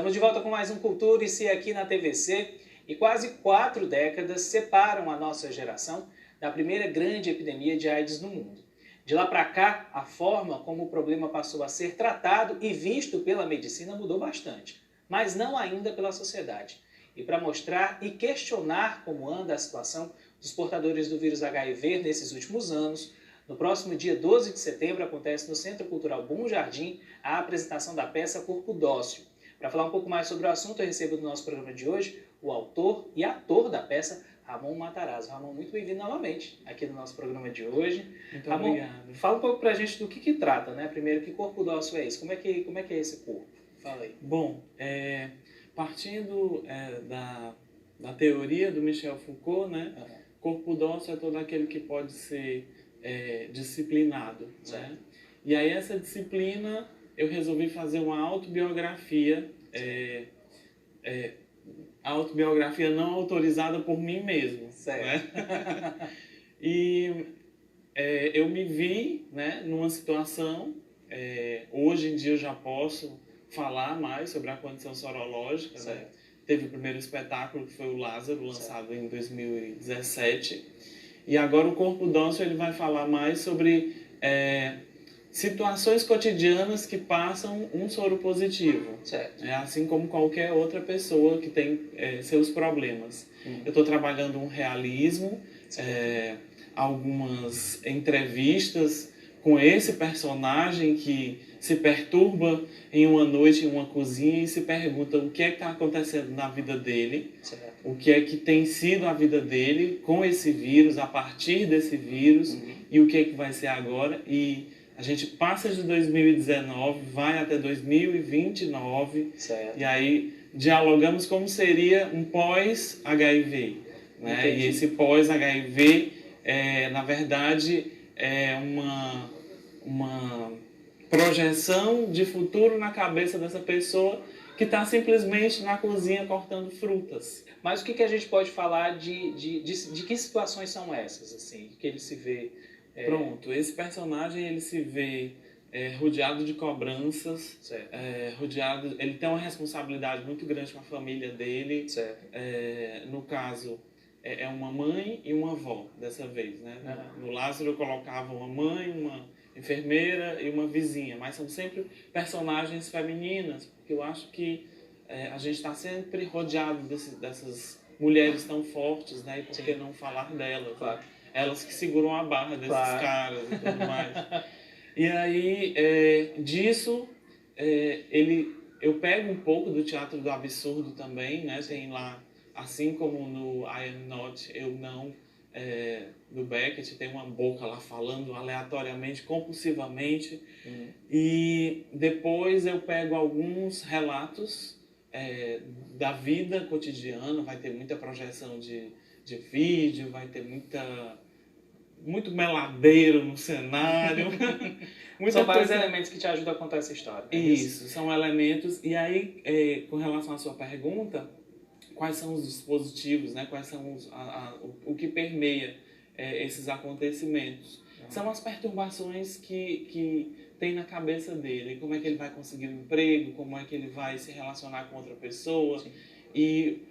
Estamos de volta com mais um Culture-se aqui na TVC e quase 4 décadas separam a nossa geração da primeira grande epidemia de AIDS no mundo. De lá para cá, a forma como o problema passou a ser tratado e visto pela medicina mudou bastante, mas não ainda pela sociedade. E para mostrar e questionar como anda a situação dos portadores do vírus HIV nesses últimos anos, no próximo dia 12 de setembro acontece no Centro Cultural Bom Jardim a apresentação da peça Corpo Dócil. Para falar um pouco mais sobre o assunto, eu recebo no nosso programa de hoje o autor e ator da peça, Ramon Matarazzo. Ramon, muito bem-vindo novamente aqui no nosso programa de hoje. Muito Ramon, obrigado. fala um pouco pra gente do que trata, né? Primeiro, que corpo dócil é esse? Como é que é esse corpo? Fala aí. Bom, partindo da teoria do Michel Foucault, né? Corpo dócil é todo aquele que pode ser disciplinado, né? E aí essa disciplina eu resolvi fazer uma autobiografia, autobiografia não autorizada por mim mesmo, certo. Né? E eu me vi, né, numa situação, hoje em dia eu já posso falar mais sobre a condição sorológica, né? Teve o primeiro espetáculo que foi o Lázaro, lançado em 2017, e agora o Corpo Dócil ele vai falar mais sobre situações cotidianas que passam um soro positivo, assim como qualquer outra pessoa que tem seus problemas. Eu estou trabalhando um realismo, algumas entrevistas com esse personagem que se perturba em uma noite em uma cozinha e se pergunta o que é que está acontecendo na vida dele, o que é que tem sido a vida dele com esse vírus, a partir desse vírus, e o que é que vai ser agora. E a gente passa de 2019, vai até 2029, e aí dialogamos como seria um pós-HIV, né? E esse pós-HIV, na verdade, é uma projeção de futuro na cabeça dessa pessoa que está simplesmente na cozinha cortando frutas. Mas o que a gente pode falar de que situações são essas, assim, que ele se vê? Pronto, esse personagem ele se vê rodeado de cobranças, rodeado, ele tem uma responsabilidade muito grande com a família dele. No caso, é uma mãe e uma avó dessa vez, né? No Lázaro eu colocava uma mãe, uma enfermeira e uma vizinha, mas são sempre personagens femininas, porque eu acho que a gente está sempre rodeado dessas mulheres tão fortes, né? E por que não falar delas? Né? Elas que seguram a barra desses caras e tudo mais. E aí, disso, eu pego um pouco do teatro do absurdo também, né? Tem lá, assim como no I Am Not, Eu Não, do Beckett, tem uma boca lá falando aleatoriamente, compulsivamente. E depois eu pego alguns relatos da vida cotidiana, vai ter muita projeção de vídeo, vai ter muito meladeiro no cenário. São vários elementos que te ajudam a contar essa história. Isso, são elementos. E aí, com relação à sua pergunta, quais são os dispositivos, né? Quais são o que permeia esses acontecimentos? São as perturbações que tem na cabeça dele. Como é que ele vai conseguir um emprego, como é que ele vai se relacionar com outra pessoa. E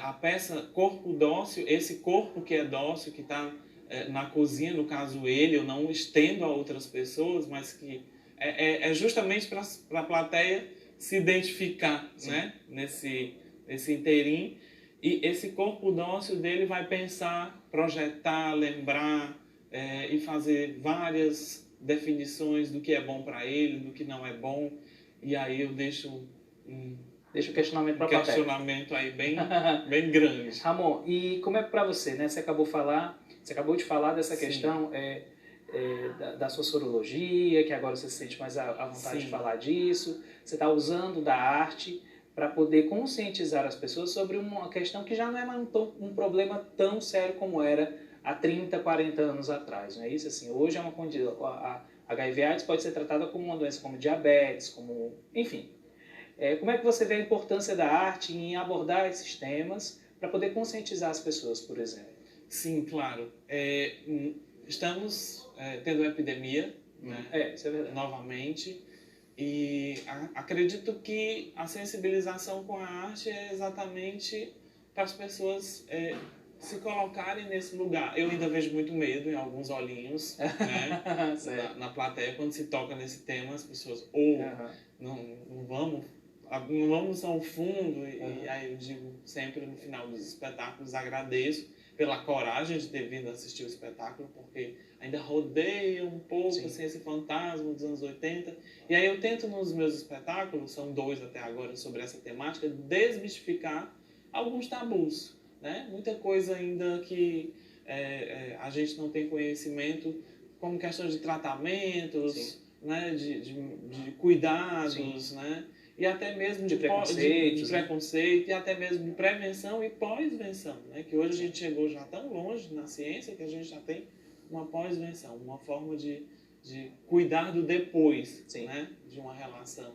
a peça Corpo Dócil, esse corpo que é dócil, que está na cozinha, no caso ele, eu não estendo a outras pessoas, mas que é justamente para a plateia se identificar, né? nesse inteirinho. E esse corpo dócil dele vai pensar, projetar, lembrar e fazer várias definições do que é bom para ele, do que não é bom. E aí eu deixo o questionamento para a plateia. Questionamento aí bem grande. Ramon, e como é para você, né? Você acabou de falar dessa questão da sua sorologia, que agora você se sente mais à vontade de falar disso. Você está usando da arte para poder conscientizar as pessoas sobre uma questão que já não é mais um problema tão sério como era há 30, 40 anos atrás, não é isso? Assim, hoje é uma condição, a HIV/AIDS pode ser tratada como uma doença como diabetes, enfim. Como é que você vê a importância da arte em abordar esses temas para poder conscientizar as pessoas, por exemplo? Sim, claro. Estamos tendo uma epidemia, né? Isso é verdade. Novamente. E acredito que a sensibilização com a arte é exatamente para as pessoas se colocarem nesse lugar. Eu ainda vejo muito medo em alguns olhinhos, né? na plateia, quando se toca nesse tema, as pessoas não vamos ao fundo. E aí eu digo sempre no final dos espetáculos, agradeço pela coragem de ter vindo assistir o espetáculo, porque ainda rodeia um pouco assim, esse fantasma dos anos 80. E aí eu tento nos meus espetáculos, são 2 até agora sobre essa temática, desmistificar alguns tabus, né? Muita coisa ainda que a gente não tem conhecimento, como questões de tratamentos, né? de cuidados, né? E até mesmo de preconceito, e até mesmo de prevenção e pós-venção, né? Que hoje a gente chegou já tão longe na ciência que a gente já tem uma pós-venção, uma forma de cuidar do depois, né? De uma relação.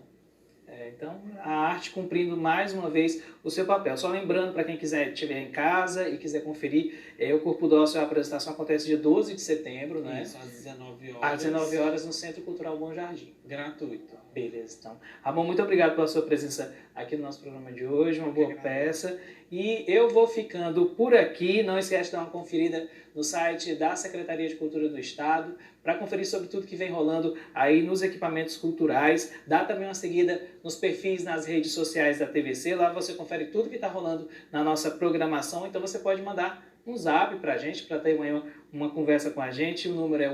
Então, a arte cumprindo mais uma vez o seu papel. Só lembrando, para quem quiser estiver em casa e quiser conferir, o Corpo Dócil, a apresentação acontece dia 12 de setembro, né? Isso, às 19 horas. Às 19 horas no Centro Cultural Bom Jardim. Gratuito. Beleza, então. Ramon, muito obrigado pela sua presença aqui no nosso programa de hoje, uma boa peça. E eu vou ficando por aqui. Não esquece de dar uma conferida no site da Secretaria de Cultura do Estado para conferir sobre tudo que vem rolando aí nos equipamentos culturais. Dá também uma seguida nos perfis nas redes sociais da TVC. Lá você confere tudo que está rolando na nossa programação. Então você pode mandar um zap para a gente, para ter uma conversa com a gente. O número é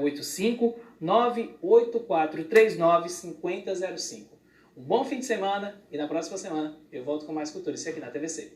85984395005. Um bom fim de semana e na próxima semana eu volto com mais cultura. Isso aqui na TVC.